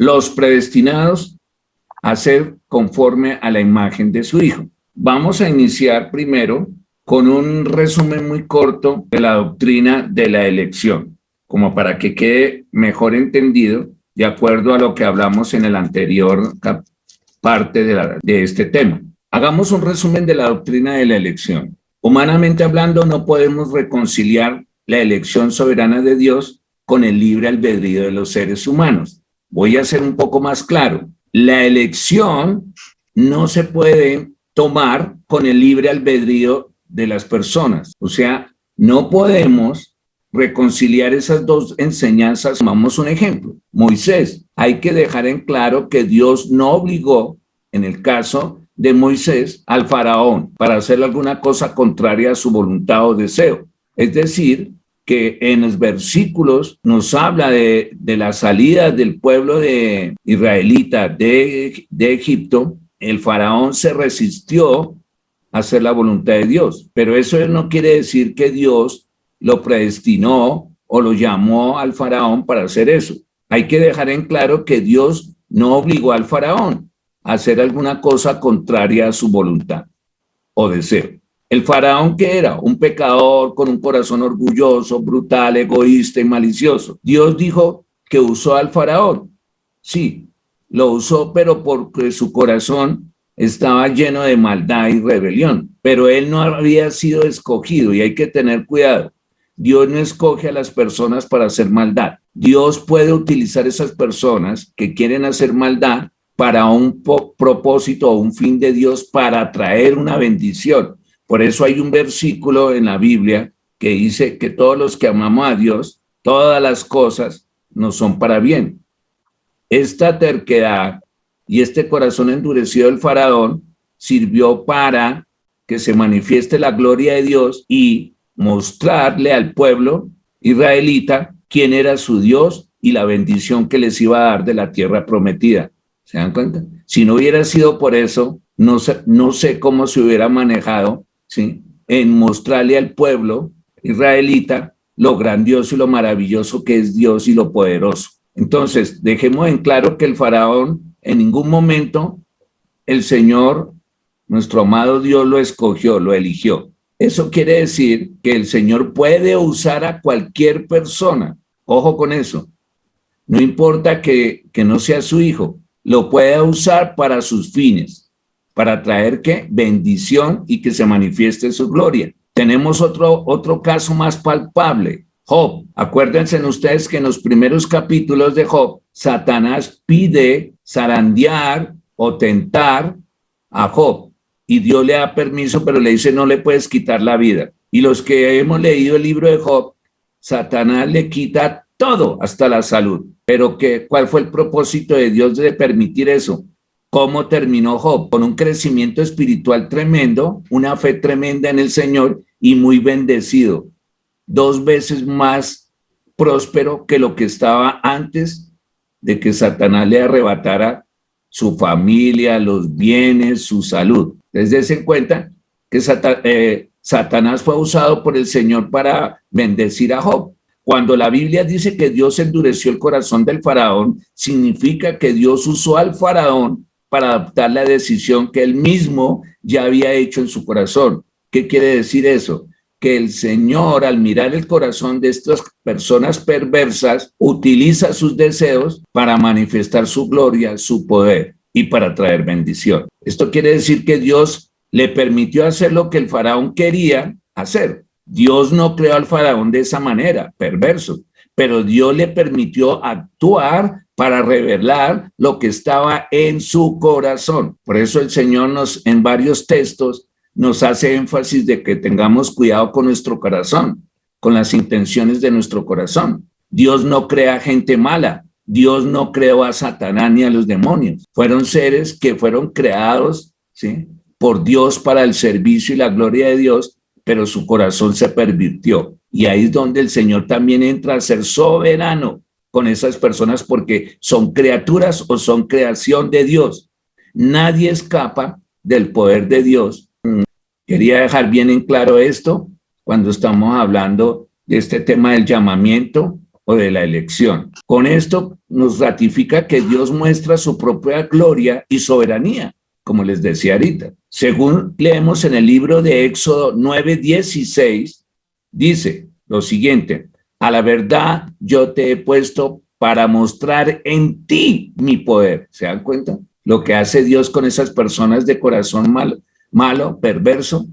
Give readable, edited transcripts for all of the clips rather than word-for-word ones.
los predestinados a ser conforme a la imagen de su Hijo. Vamos a iniciar primero con un resumen muy corto de la doctrina de la elección, como para que quede mejor entendido de acuerdo a lo que hablamos en el anterior parte de este tema. Hagamos un resumen de la doctrina de la elección. Humanamente hablando, no podemos reconciliar la elección soberana de Dios con el libre albedrío de los seres humanos. Voy a ser un poco más claro. La elección no se puede tomar con el libre albedrío de las personas. O sea, no podemos reconciliar esas dos enseñanzas. Tomamos un ejemplo. Moisés. Hay que dejar en claro que Dios no obligó, en el caso de Moisés, al faraón para hacer alguna cosa contraria a su voluntad o deseo. Es decir, que en los versículos nos habla de la salida del pueblo de israelita de Egipto. El faraón se resistió a hacer la voluntad de Dios, pero eso no quiere decir que Dios lo predestinó o lo llamó al faraón para hacer eso. Hay que dejar en claro que Dios no obligó al faraón a hacer alguna cosa contraria a su voluntad o deseo. El faraón, ¿qué era? Un pecador con un corazón orgulloso, brutal, egoísta y malicioso. Dios dijo que usó al faraón. Sí, lo usó, pero porque su corazón estaba lleno de maldad y rebelión. Pero él no había sido escogido y hay que tener cuidado. Dios no escoge a las personas para hacer maldad. Dios puede utilizar esas personas que quieren hacer maldad para un propósito o un fin de Dios para traer una bendición. Por eso hay un versículo en la Biblia que dice que todos los que amamos a Dios, todas las cosas nos son para bien. Esta terquedad y este corazón endurecido del faraón sirvió para que se manifieste la gloria de Dios y mostrarle al pueblo israelita quién era su Dios y la bendición que les iba a dar de la tierra prometida. ¿Se dan cuenta? Si no hubiera sido por eso, no sé cómo se hubiera manejado, ¿sí?, en mostrarle al pueblo israelita lo grandioso y lo maravilloso que es Dios y lo poderoso. Entonces, dejemos en claro que el faraón en ningún momento el Señor, nuestro amado Dios, lo escogió, lo eligió. Eso quiere decir que el Señor puede usar a cualquier persona. Ojo con eso. No importa que no sea su hijo, lo puede usar para sus fines, para traer ¿qué? Bendición y que se manifieste su gloria. Tenemos otro caso más palpable, Job. Acuérdense ustedes que en los primeros capítulos de Job, Satanás pide zarandear o tentar a Job y Dios le da permiso, pero le dice no le puedes quitar la vida. Y los que hemos leído el libro de Job, Satanás le quita todo, hasta la salud. Pero ¿cuál fue el propósito de Dios de permitir eso? ¿Cómo terminó Job? Con un crecimiento espiritual tremendo, una fe tremenda en el Señor y muy bendecido. 2 veces más próspero que lo que estaba antes de que Satanás le arrebatara su familia, los bienes, su salud. Entonces, den cuenta que Satanás fue usado por el Señor para bendecir a Job. Cuando la Biblia dice que Dios endureció el corazón del faraón, significa que Dios usó al faraón para adoptar la decisión que él mismo ya había hecho en su corazón. ¿Qué quiere decir eso? Que el Señor, al mirar el corazón de estas personas perversas, utiliza sus deseos para manifestar su gloria, su poder y para traer bendición. Esto quiere decir que Dios le permitió hacer lo que el faraón quería hacer. Dios no creó al faraón de esa manera, perverso, pero Dios le permitió actuar para revelar lo que estaba en su corazón. Por eso el Señor en varios textos nos hace énfasis de que tengamos cuidado con nuestro corazón, con las intenciones de nuestro corazón. Dios no crea gente mala. Dios no creó a Satanás ni a los demonios. Fueron seres que fueron creados, ¿sí?, por Dios para el servicio y la gloria de Dios, pero su corazón se pervirtió. Y ahí es donde el Señor también entra a ser soberano con esas personas porque son criaturas o son creación de Dios. Nadie escapa del poder de Dios. Quería dejar bien en claro esto cuando estamos hablando de este tema del llamamiento o de la elección. Con esto nos ratifica que Dios muestra su propia gloria y soberanía, como les decía ahorita. Según leemos en el libro de Éxodo 9:16, dice lo siguiente: a la verdad yo te he puesto para mostrar en ti mi poder. ¿Se dan cuenta? Lo que hace Dios con esas personas de corazón malo, perverso,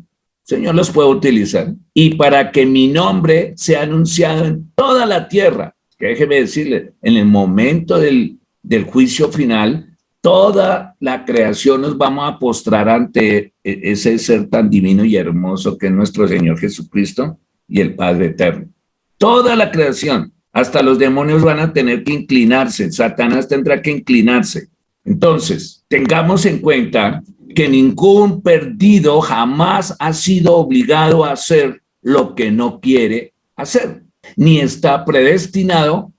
Señor los puede utilizar. Y para que mi nombre sea anunciado en toda la tierra, que déjeme decirle, en el momento del juicio final, toda la creación nos vamos a postrar ante ese ser tan divino y hermoso que es nuestro Señor Jesucristo y el Padre eterno. Toda la creación, hasta los demonios van a tener que inclinarse, Satanás tendrá que inclinarse. Entonces, tengamos en cuenta que ningún perdido jamás ha sido obligado a hacer lo que no quiere hacer, ni está predestinado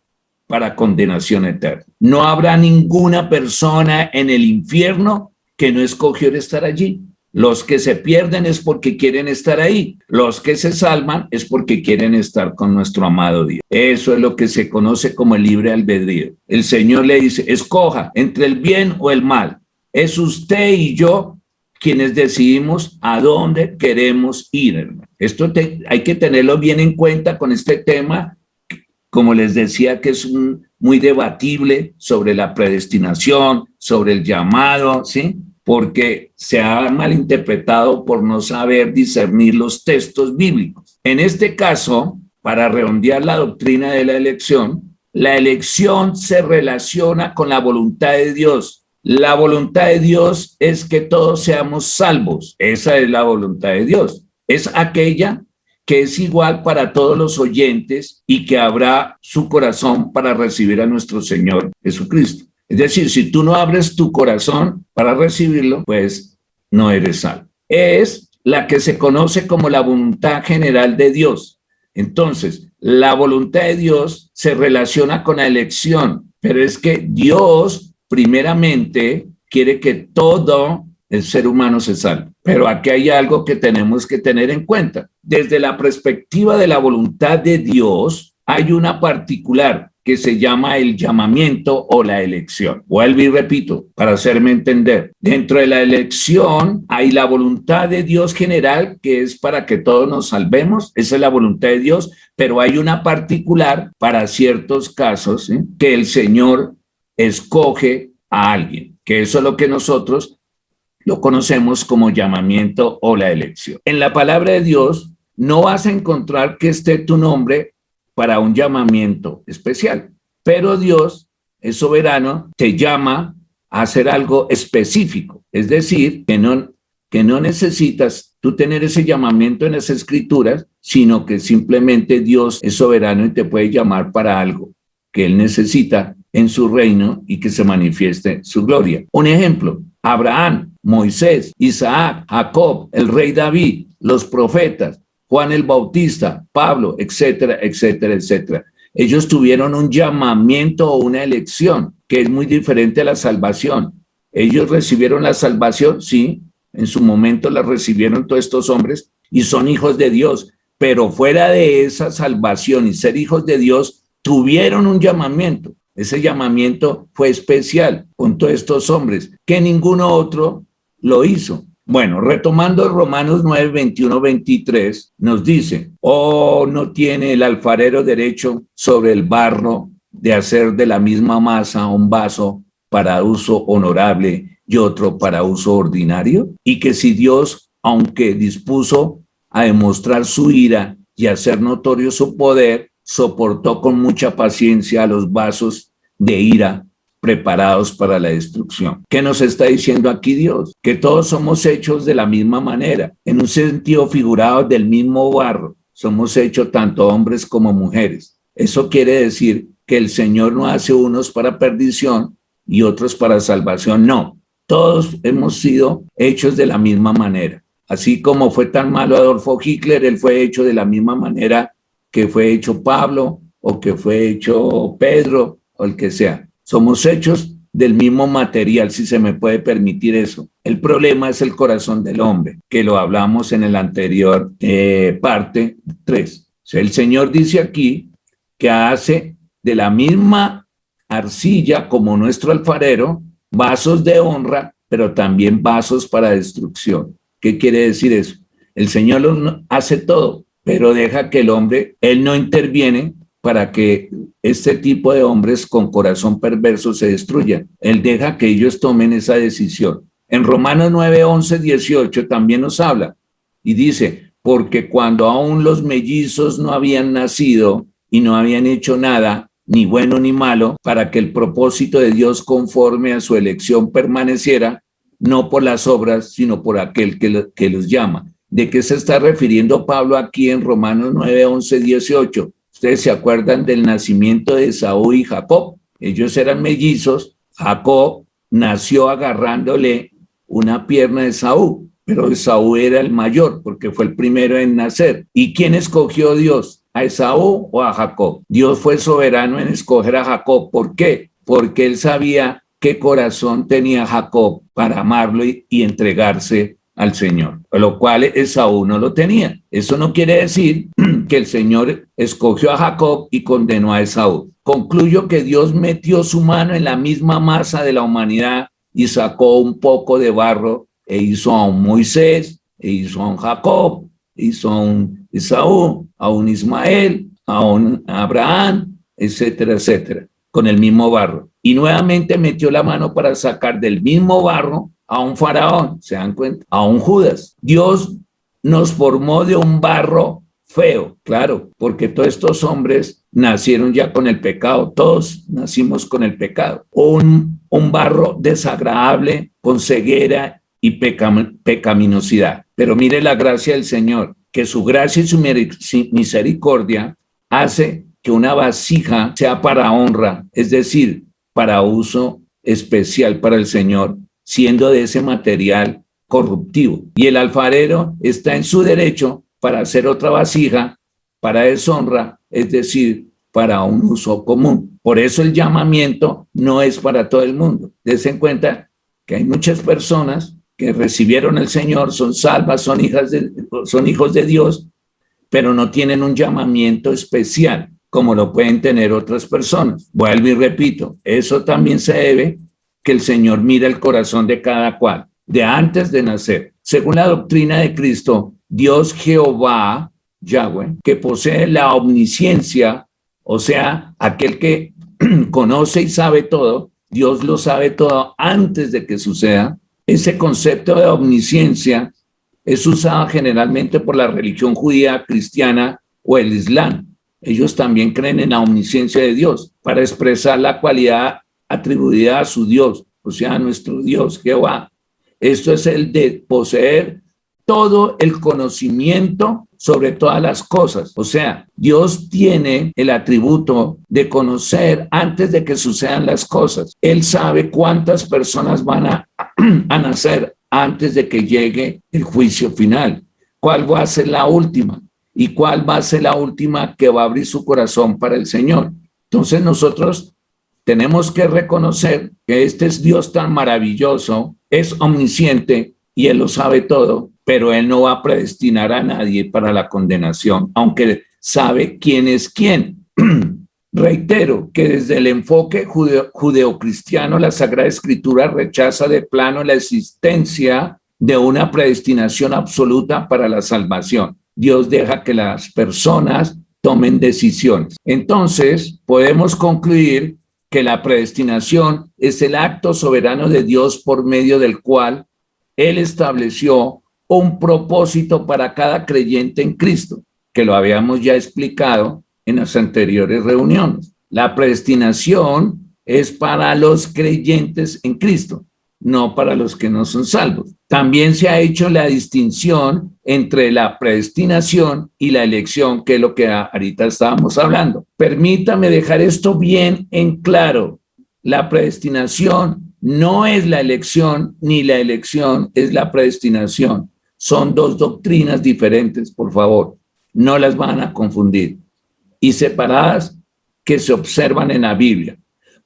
para condenación eterna. No habrá ninguna persona en el infierno que no escogió estar allí. Los que se pierden es porque quieren estar ahí. Los que se salvan es porque quieren estar con nuestro amado Dios. Eso es lo que se conoce como el libre albedrío. El Señor le dice, escoja entre el bien o el mal. Es usted y yo quienes decidimos a dónde queremos ir, hermano. Esto hay que tenerlo bien en cuenta con este tema, como les decía, que es muy debatible sobre la predestinación, sobre el llamado, ¿sí? Porque se ha malinterpretado por no saber discernir los textos bíblicos. En este caso, para redondear la doctrina de la elección se relaciona con la voluntad de Dios. La voluntad de Dios es que todos seamos salvos. Esa es la voluntad de Dios. Es aquella que es igual para todos los oyentes y que abra su corazón para recibir a nuestro Señor Jesucristo. Es decir, si tú no abres tu corazón para recibirlo, pues no eres salvo. Es la que se conoce como la voluntad general de Dios. Entonces, la voluntad de Dios se relaciona con la elección, pero es que Dios primeramente quiere que todo el ser humano se salve. Pero aquí hay algo que tenemos que tener en cuenta. Desde la perspectiva de la voluntad de Dios, hay una particular que se llama el llamamiento o la elección. Vuelvo y repito, para hacerme entender. Dentro de la elección hay la voluntad de Dios general, que es para que todos nos salvemos. Esa es la voluntad de Dios, pero hay una particular para ciertos casos, ¿sí?, que el Señor escoge a alguien, que eso es lo que nosotros lo conocemos como llamamiento o la elección. En la palabra de Dios no vas a encontrar que esté tu nombre para un llamamiento especial, pero Dios es soberano, te llama a hacer algo específico, es decir, que no necesitas tú tener ese llamamiento en las escrituras, sino que simplemente Dios es soberano y te puede llamar para algo que Él necesita en su reino y que se manifieste su gloria. Un ejemplo, Abraham, Moisés, Isaac, Jacob, el rey David, los profetas, Juan el Bautista, Pablo, etcétera, etcétera, etcétera. Ellos tuvieron un llamamiento o una elección que es muy diferente a la salvación. Ellos recibieron la salvación, sí, en su momento la recibieron todos estos hombres y son hijos de Dios, pero fuera de esa salvación y ser hijos de Dios, tuvieron un llamamiento. Ese llamamiento fue especial con todos estos hombres, que ninguno otro lo hizo. Bueno, retomando Romanos 9, 21, 23, nos dice, ¿no tiene el alfarero derecho sobre el barro de hacer de la misma masa un vaso para uso honorable y otro para uso ordinario? Y que si Dios, aunque dispuso a demostrar su ira y hacer notorio su poder, soportó con mucha paciencia a los vasos de ira preparados para la destrucción. ¿Qué nos está diciendo aquí Dios? Que todos somos hechos de la misma manera, en un sentido figurado del mismo barro. Somos hechos tanto hombres como mujeres. Eso quiere decir que el Señor no hace unos para perdición y otros para salvación. No, todos hemos sido hechos de la misma manera. Así como fue tan malo Adolfo Hitler, él fue hecho de la misma manera que fue hecho Pablo o que fue hecho Pedro o el que sea. Somos hechos del mismo material, si se me puede permitir eso. El problema es el corazón del hombre, que lo hablamos en el anterior parte 3. O sea, el Señor dice aquí que hace de la misma arcilla como nuestro alfarero, vasos de honra, pero también vasos para destrucción. ¿Qué quiere decir eso? El Señor hace todo, pero deja que el hombre, Él no interviene para que este tipo de hombres con corazón perverso se destruyan. Él deja que ellos tomen esa decisión. En Romanos 9, 11, 18 también nos habla y dice, porque cuando aún los mellizos no habían nacido y no habían hecho nada, ni bueno ni malo, para que el propósito de Dios conforme a su elección permaneciera, no por las obras, sino por aquel que los llama. ¿De qué se está refiriendo Pablo aquí en Romanos 9, 11, 18? Ustedes se acuerdan del nacimiento de Esaú y Jacob. Ellos eran mellizos. Jacob nació agarrándole una pierna de Esaú, pero Esaú era el mayor porque fue el primero en nacer. ¿Y quién escogió Dios? ¿A Esaú o a Jacob? Dios fue soberano en escoger a Jacob. ¿Por qué? Porque él sabía qué corazón tenía Jacob para amarlo y entregarse al Señor, lo cual Esaú no lo tenía. Eso no quiere decir que el Señor escogió a Jacob y condenó a Esaú. Concluyo que Dios metió su mano en la misma masa de la humanidad y sacó un poco de barro e hizo a un Moisés, e hizo a un Jacob, hizo a un Esaú, a un Ismael, a un Abraham, etcétera, etcétera, con el mismo barro. Y nuevamente metió la mano para sacar del mismo barro a un faraón, ¿se dan cuenta? A un Judas. Dios nos formó de un barro feo, claro, porque todos estos hombres nacieron ya con el pecado, todos nacimos con el pecado. Un barro desagradable, con ceguera y pecaminosidad. Pero mire la gracia del Señor, que su gracia y su misericordia hace que una vasija sea para honra, es decir, para uso especial para el Señor, siendo de ese material corruptivo. Y el alfarero está en su derecho para hacer otra vasija para deshonra, es decir, para un uso común. Por eso el llamamiento no es para todo el mundo. Dense en cuenta que hay muchas personas que recibieron al Señor, son salvas, son hijos de Dios, pero no tienen un llamamiento especial, como lo pueden tener otras personas. Vuelvo y repito, eso también se debe que el Señor mira el corazón de cada cual, de antes de nacer. Según la doctrina de Cristo, Dios Jehová, Yahweh, que posee la omnisciencia, o sea, aquel que conoce y sabe todo, Dios lo sabe todo antes de que suceda. Ese concepto de omnisciencia es usado generalmente por la religión judía, cristiana o el Islam. Ellos también creen en la omnisciencia de Dios para expresar la cualidad atribuida a su Dios, o sea, a nuestro Dios, Jehová. Esto es el de poseer todo el conocimiento sobre todas las cosas. O sea, Dios tiene el atributo de conocer antes de que sucedan las cosas. Él sabe cuántas personas van a nacer antes de que llegue el juicio final. ¿Cuál va a ser la última? ¿Y cuál va a ser la última que va a abrir su corazón para el Señor? Entonces nosotros tenemos que reconocer que este es Dios tan maravilloso, es omnisciente y Él lo sabe todo, pero Él no va a predestinar a nadie para la condenación, aunque sabe quién es quién. Reitero que desde el enfoque judeocristiano, la Sagrada Escritura rechaza de plano la existencia de una predestinación absoluta para la salvación. Dios deja que las personas tomen decisiones. Entonces, podemos concluir que la predestinación es el acto soberano de Dios por medio del cual Él estableció un propósito para cada creyente en Cristo, que lo habíamos ya explicado en las anteriores reuniones. La predestinación es para los creyentes en Cristo, no para los que no son salvos. También se ha hecho la distinción entre la predestinación y la elección, que es lo que ahorita estábamos hablando. Permítame dejar esto bien en claro. La predestinación no es la elección, ni la elección es la predestinación. Son dos doctrinas diferentes, por favor. No las van a confundir. Y separadas que se observan en la Biblia.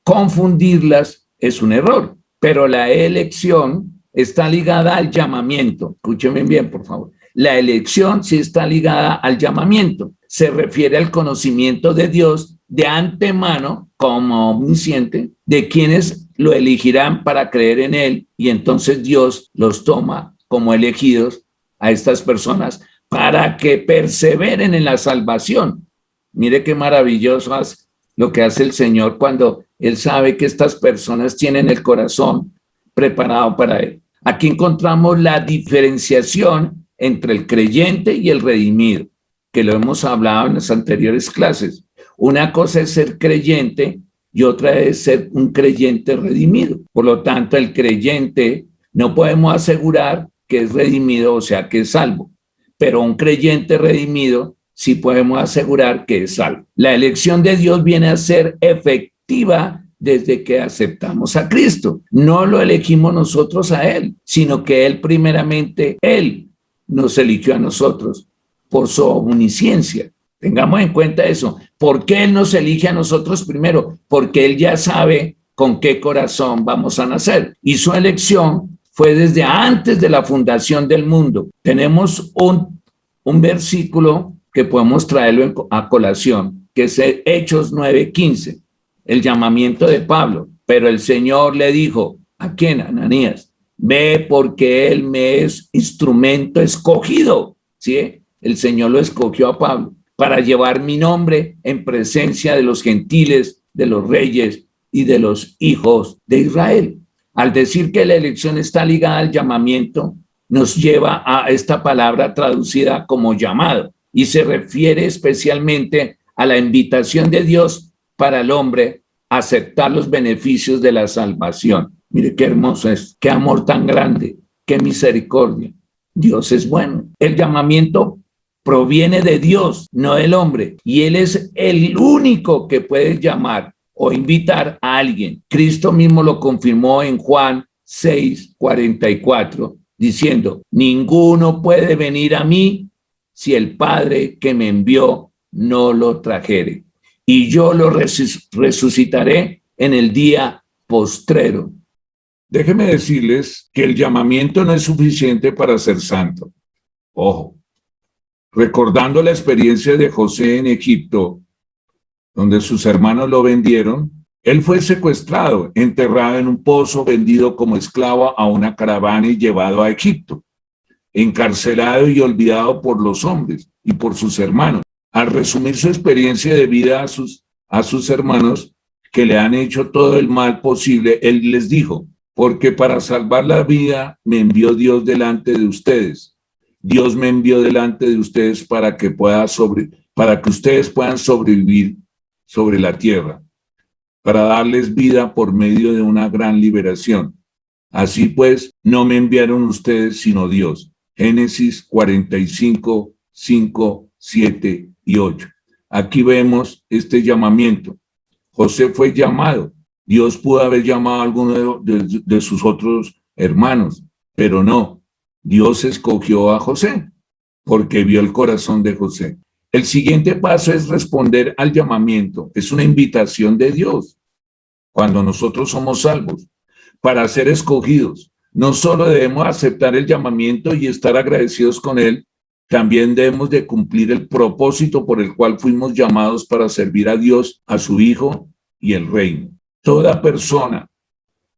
Confundirlas es un error, pero la elección está ligada al llamamiento. Escúchenme bien, por favor. La elección sí está ligada al llamamiento. Se refiere al conocimiento de Dios de antemano, como omnisciente, de quienes lo elegirán para creer en él, y entonces Dios los toma como elegidos a estas personas para que perseveren en la salvación. Mire qué maravilloso es lo que hace el Señor cuando Él sabe que estas personas tienen el corazón preparado para Él. Aquí encontramos la diferenciación entre el creyente y el redimido, que lo hemos hablado en las anteriores clases. Una cosa es ser creyente y otra es ser un creyente redimido. Por lo tanto, el creyente no podemos asegurar que es redimido, o sea, que es salvo, pero un creyente redimido sí podemos asegurar que es salvo. La elección de Dios viene a ser efectiva desde que aceptamos a Cristo. No lo elegimos nosotros a Él, sino que Él primeramente, Él nos eligió a nosotros por su omnisciencia. Tengamos en cuenta eso. ¿Por qué Él nos elige a nosotros primero? Porque Él ya sabe con qué corazón vamos a nacer. Y su elección fue desde antes de la fundación del mundo. Tenemos un versículo que podemos traerlo a colación, que es Hechos 9:15, el llamamiento de Pablo. Pero el Señor le dijo, ¿a quién? Ananías, ve porque él me es instrumento escogido. ¿Sí? El Señor lo escogió a Pablo para llevar mi nombre en presencia de los gentiles, de los reyes y de los hijos de Israel. Al decir que la elección está ligada al llamamiento, nos lleva a esta palabra traducida como llamado y se refiere especialmente a la invitación de Dios para el hombre a aceptar los beneficios de la salvación. Mire qué hermoso es, qué amor tan grande, qué misericordia. Dios es bueno. El llamamiento proviene de Dios, no del hombre, y Él es el único que puede llamar o invitar a alguien. Cristo mismo lo confirmó en Juan 6:44, diciendo, ninguno puede venir a mí si el Padre que me envió no lo trajere, y yo lo resucitaré en el día postrero. Déjenme decirles que el llamamiento no es suficiente para ser santo. Ojo, recordando la experiencia de José en Egipto, donde sus hermanos lo vendieron, él fue secuestrado, enterrado en un pozo, vendido como esclavo a una caravana y llevado a Egipto, encarcelado y olvidado por los hombres y por sus hermanos. Al resumir su experiencia de vida a sus hermanos, que le han hecho todo el mal posible, él les dijo, porque para salvar la vida me envió Dios delante de ustedes. Dios me envió delante de ustedes para que ustedes puedan sobrevivir sobre la tierra, para darles vida por medio de una gran liberación. Así pues, no me enviaron ustedes, sino Dios. Génesis 45, 5, 7 y 8. Aquí vemos este llamamiento. José fue llamado. Dios pudo haber llamado a alguno de sus otros hermanos, pero no. Dios escogió a José porque vio el corazón de José. El siguiente paso es responder al llamamiento. Es una invitación de Dios cuando nosotros somos salvos para ser escogidos. No solo debemos aceptar el llamamiento y estar agradecidos con él, también debemos de cumplir el propósito por el cual fuimos llamados para servir a Dios, a su Hijo y el reino. Toda persona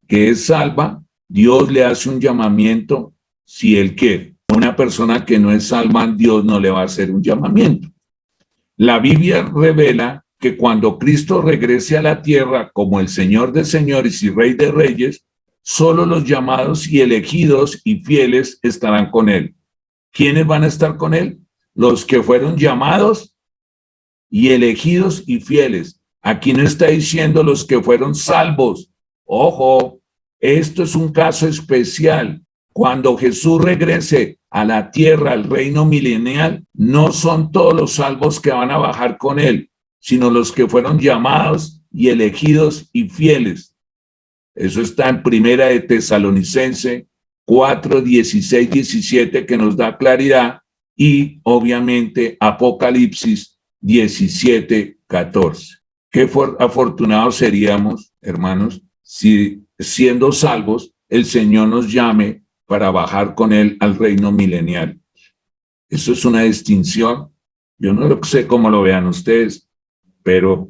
que es salva, Dios le hace un llamamiento si él quiere. Una persona que no es salva, Dios no le va a hacer un llamamiento. La Biblia revela que cuando Cristo regrese a la tierra como el Señor de señores y Rey de reyes, solo los llamados y elegidos y fieles estarán con él. ¿Quiénes van a estar con él? Los que fueron llamados y elegidos y fieles. Aquí no está diciendo los que fueron salvos. Ojo, esto es un caso especial. Cuando Jesús regrese a la tierra, al reino milenial, no son todos los salvos que van a bajar con él, sino los que fueron llamados y elegidos y fieles. Eso está en Primera de Tesalonicense 4, 16, 17, que nos da claridad, y obviamente Apocalipsis 17, 14. Qué afortunados seríamos, hermanos, si siendo salvos, el Señor nos llame para bajar con él al reino milenial. Eso es una distinción. Yo no sé cómo lo vean ustedes, pero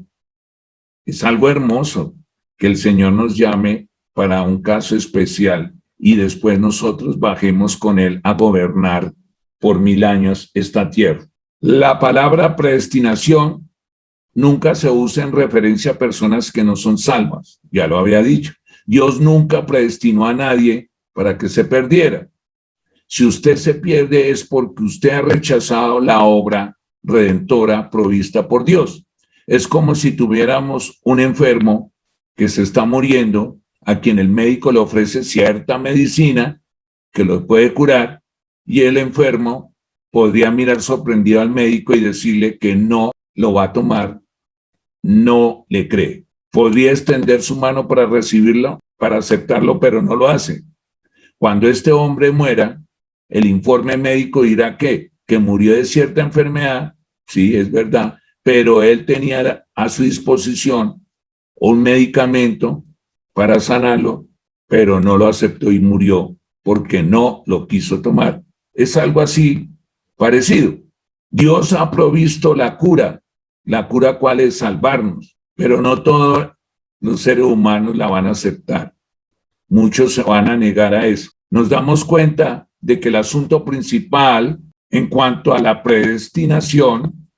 Es algo hermoso que el Señor nos llame para un caso especial y después nosotros bajemos con Él a gobernar por 1000 años esta tierra. La palabra predestinación nunca se usa en referencia a personas que no son salvas, ya lo había dicho. Dios nunca predestinó a nadie para que se perdiera. Si usted se pierde es porque usted ha rechazado la obra redentora provista por Dios. Es como si tuviéramos un enfermo que se está muriendo, a quien el médico le ofrece cierta medicina que lo puede curar, y el enfermo podría mirar sorprendido al médico y decirle que no lo va a tomar, no le cree. Podría extender su mano para recibirlo, para aceptarlo, pero no lo hace. Cuando este hombre muera, el informe médico dirá que murió de cierta enfermedad, sí, es verdad, pero él tenía a su disposición un medicamento para sanarlo, pero no lo aceptó y murió porque no lo quiso tomar. Es algo así parecido. Dios ha provisto la cura cual es salvarnos, pero no todos los seres humanos la van a aceptar. Muchos se van a negar a eso. Nos damos cuenta de que el asunto principal en cuanto a la predestinación,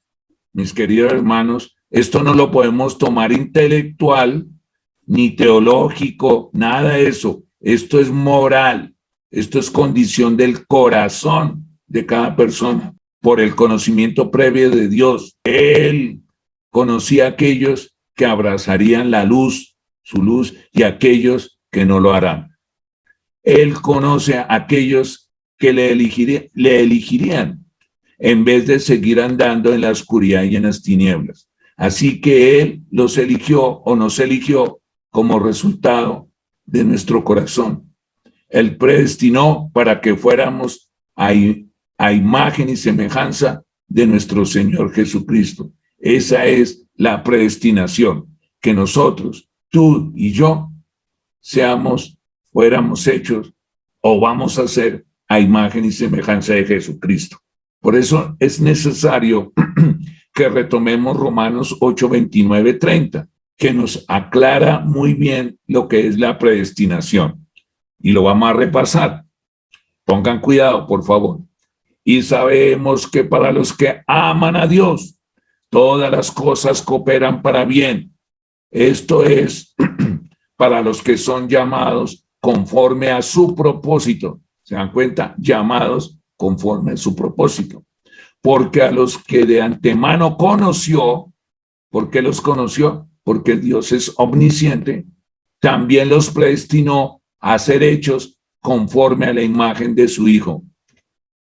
mis queridos hermanos, esto no lo podemos tomar intelectual ni teológico, nada de eso. Esto es moral, esto es condición del corazón de cada persona por el conocimiento previo de Dios. Él conocía a aquellos que abrazarían la luz, su luz, y a aquellos que no lo harán. Él conoce a aquellos que le elegirían en vez de seguir andando en la oscuridad y en las tinieblas. Así que Él los eligió o nos eligió como resultado de nuestro corazón. Él predestinó para que fuéramos a imagen y semejanza de nuestro Señor Jesucristo. Esa es la predestinación, que nosotros, tú y yo, fuéramos hechos o vamos a ser a imagen y semejanza de Jesucristo. Por eso es necesario que retomemos Romanos 8, 29, 30, que nos aclara muy bien lo que es la predestinación. Y lo vamos a repasar. Pongan cuidado, por favor. Y sabemos que para los que aman a Dios, todas las cosas cooperan para bien. Esto es para los que son llamados conforme a su propósito. ¿Se dan cuenta? Llamados conforme a su propósito. Porque a los que de antemano conoció, ¿por qué los conoció? Porque Dios es omnisciente, también los predestinó a ser hechos conforme a la imagen de su Hijo.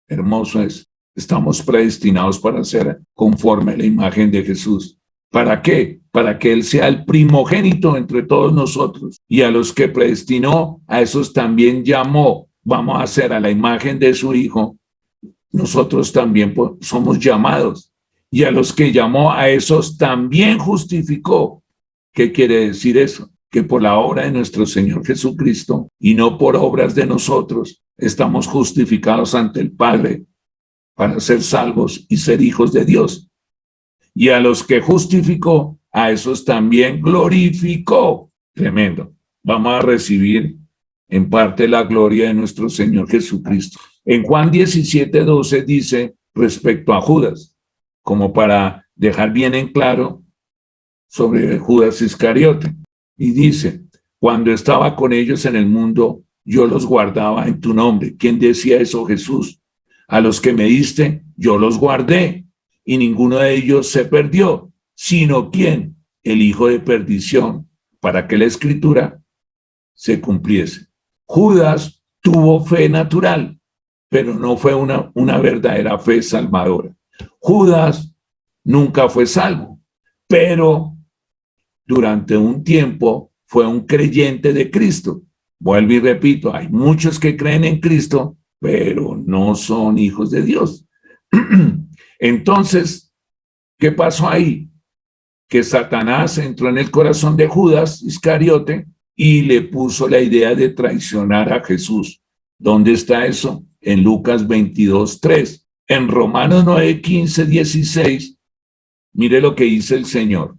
Hermoso es. Estamos predestinados para ser conforme a la imagen de Jesús. ¿Para qué? Para que Él sea el primogénito entre todos nosotros. Y a los que predestinó, a esos también llamó. Vamos a ser a la imagen de su Hijo. Nosotros también somos llamados. Y a los que llamó, a esos también justificó. ¿Qué quiere decir eso? Que por la obra de nuestro Señor Jesucristo y no por obras de nosotros, estamos justificados ante el Padre para ser salvos y ser hijos de Dios. Y a los que justificó, a esos también glorificó. Tremendo. Vamos a recibir en parte la gloria de nuestro Señor Jesucristo. En Juan 17, 12 dice respecto a Judas, como para dejar bien en claro sobre Judas Iscariote. Y dice, cuando estaba con ellos en el mundo, yo los guardaba en tu nombre. ¿Quién decía eso? Jesús. A los que me diste, yo los guardé, y ninguno de ellos se perdió, sino ¿quién? El hijo de perdición, para que la escritura se cumpliese. Judas tuvo fe natural, pero no fue una verdadera fe salvadora. Judas nunca fue salvo, pero durante un tiempo fue un creyente de Cristo. Vuelvo y repito, hay muchos que creen en Cristo, pero no son hijos de Dios. Entonces, ¿qué pasó ahí? Que Satanás entró en el corazón de Judas Iscariote y le puso la idea de traicionar a Jesús. ¿Dónde está eso? En Lucas 22, 3. En Romanos 9, 15, 16, mire lo que dice el Señor.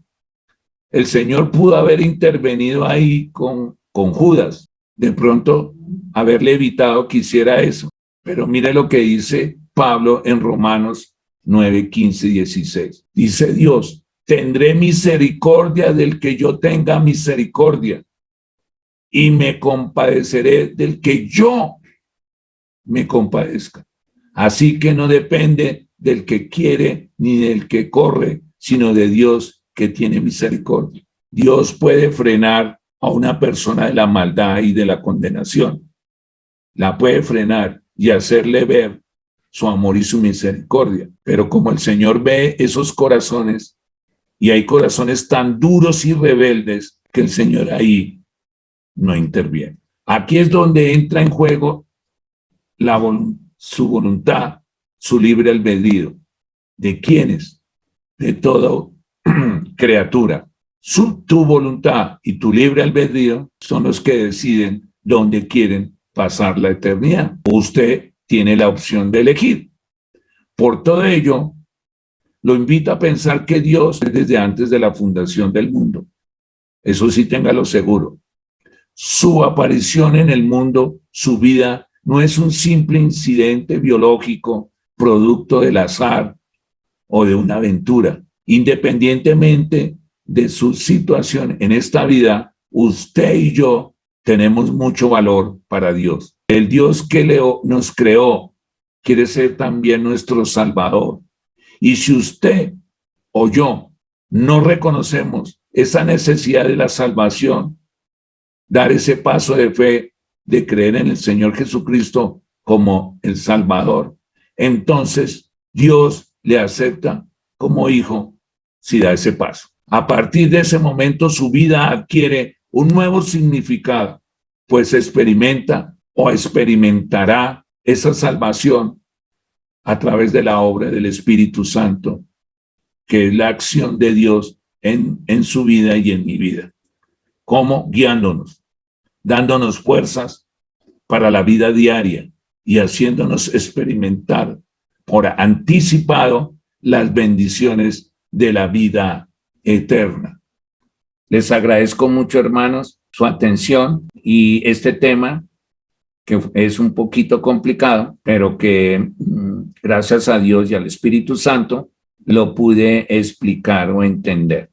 El Señor pudo haber intervenido ahí con Judas, de pronto haberle evitado que hiciera eso. Pero mire lo que dice Pablo en Romanos 9, 15 y 16. Dice Dios, tendré misericordia del que yo tenga misericordia y me compadeceré del que yo me compadezca. Así que no depende del que quiere ni del que corre, sino de Dios que tiene misericordia. Dios puede frenar a una persona de la maldad y de la condenación. La puede frenar y hacerle ver su amor y su misericordia. Pero como el Señor ve esos corazones, y hay corazones tan duros y rebeldes, que el Señor ahí no interviene. Aquí es donde entra en juego su voluntad, su libre albedrío. ¿De quiénes? De toda criatura. Tu voluntad y tu libre albedrío son los que deciden dónde quieren pasar la eternidad. Usted tiene la opción de elegir. Por todo ello, lo invito a pensar que Dios es desde antes de la fundación del mundo. Eso sí, téngalo seguro. Su aparición en el mundo, su vida, no es un simple incidente biológico, producto del azar o de una aventura. Independientemente de su situación en esta vida, usted y yo tenemos mucho valor para Dios. El Dios que nos creó quiere ser también nuestro Salvador. Y si usted o yo no reconocemos esa necesidad de la salvación, dar ese paso de fe, de creer en el Señor Jesucristo como el Salvador, entonces Dios le acepta como hijo si da ese paso. A partir de ese momento su vida adquiere un nuevo significado, pues experimenta o experimentará esa salvación a través de la obra del Espíritu Santo, que es la acción de Dios en su vida y en mi vida. ¿Cómo? Guiándonos, dándonos fuerzas para la vida diaria y haciéndonos experimentar por anticipado las bendiciones de la vida eterna. Les agradezco mucho, hermanos, su atención y este tema que es un poquito complicado, pero que gracias a Dios y al Espíritu Santo lo pude explicar o entender.